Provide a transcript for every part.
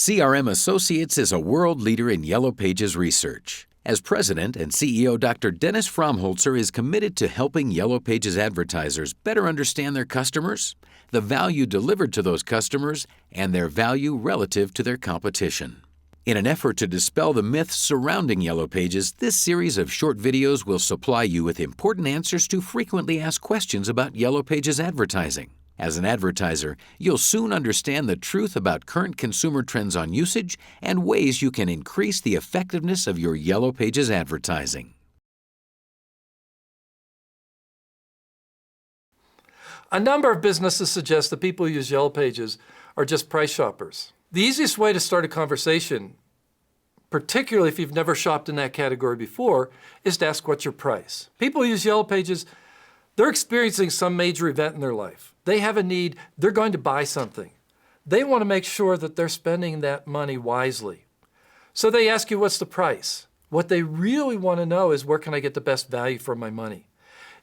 CRM Associates is a world leader in Yellow Pages research. As president and CEO, Dr. Dennis Fromholzer is committed to helping Yellow Pages advertisers better understand their customers, the value delivered to those customers, and their value relative to their competition. In an effort to dispel the myths surrounding Yellow Pages, this series of short videos will supply you with important answers to frequently asked questions about Yellow Pages advertising. As an advertiser, you'll soon understand the truth about current consumer trends on usage and ways you can increase the effectiveness of your Yellow Pages advertising. A number of businesses suggest that people who use Yellow Pages are just price shoppers. The easiest way to start a conversation, particularly if you've never shopped in that category before, is to ask what's your price. People who use Yellow Pages, they're experiencing some major event in their life. They have a need, they're going to buy something. They want to make sure that they're spending that money wisely. So they ask you, what's the price? What they really want to know is, where can I get the best value for my money?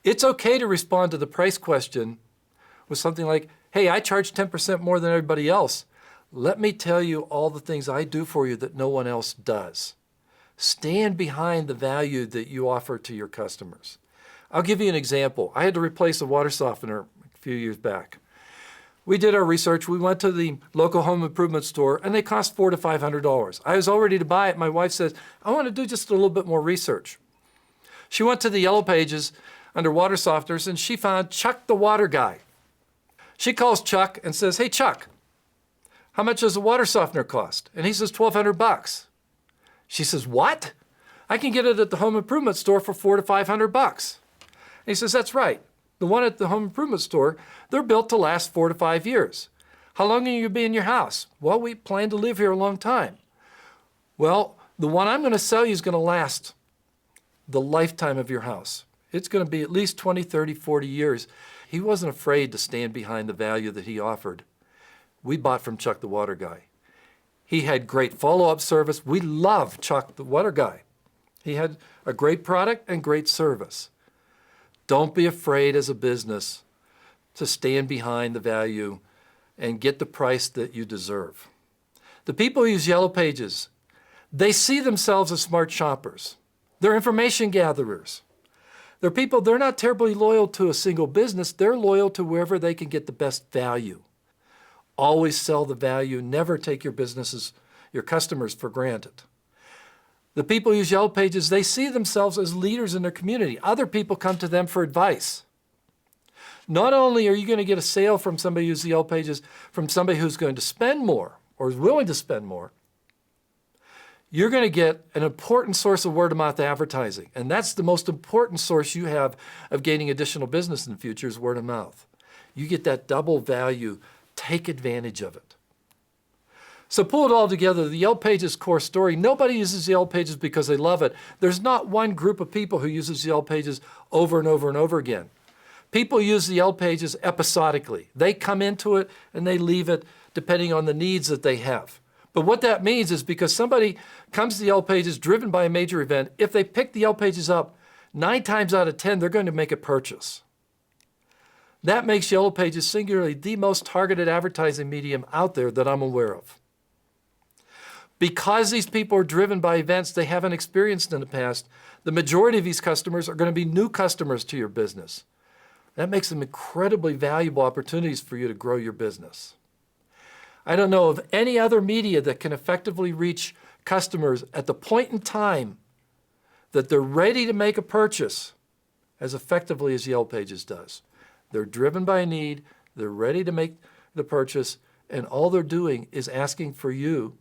It's okay to respond to the price question with something like, hey, I charge 10% more than everybody else. Let me tell you all the things I do for you that no one else does. Stand behind the value that you offer to your customers. I'll give you an example. I had to replace a water softener a few years back. We did our research. We went to the local home improvement store, and they cost $400 to $500. I was all ready to buy it. My wife says, I want to do just a little bit more research. She went to the Yellow Pages under water softeners, and she found Chuck the Water Guy. She calls Chuck and says, hey, Chuck, how much does a water softener cost? And he says, $1,200. She says, what? I can get it at the home improvement store for $400 to $500. And he says, that's right. The one at the home improvement store, they're built to last 4 to 5 years. How long are you going to be in your house? Well, we plan to live here a long time. Well, the one I'm going to sell you is going to last the lifetime of your house. It's going to be at least 20, 30, 40 years. He wasn't afraid to stand behind the value that he offered. We bought from Chuck the Water Guy. He had great follow-up service. We love Chuck the Water Guy. He had a great product and great service. Don't be afraid as a business to stand behind the value and get the price that you deserve. The people who use Yellow Pages, they see themselves as smart shoppers. They're information gatherers. They're people, they're not terribly loyal to a single business. They're loyal to wherever they can get the best value. Always sell the value. Never take your customers for granted. The people who use Yellow Pages, they see themselves as leaders in their community. Other people come to them for advice. Not only are you going to get a sale from somebody who uses Yellow Pages, from somebody who's going to spend more or is willing to spend more, you're going to get an important source of word-of-mouth advertising. And that's the most important source you have of gaining additional business in the future is word of mouth. You get that double value. Take advantage of it. So pull it all together, the Yellow Pages core story. Nobody uses Yellow Pages because they love it. There's not one group of people who uses Yellow Pages over and over and over again. People use the Yellow Pages episodically. They come into it and they leave it depending on the needs that they have. But what that means is because somebody comes to the Yellow Pages driven by a major event, if they pick the Yellow Pages up, 9 times out of 10, they're going to make a purchase. That makes Yellow Pages singularly the most targeted advertising medium out there that I'm aware of. Because these people are driven by events they haven't experienced in the past, the majority of these customers are going to be new customers to your business. That makes them incredibly valuable opportunities for you to grow your business. I don't know of any other media that can effectively reach customers at the point in time that they're ready to make a purchase as effectively as Yellow Pages does. They're driven by a need, they're ready to make the purchase, and all they're doing is asking for you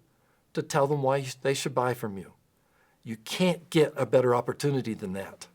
to tell them why they should buy from you. You can't get a better opportunity than that.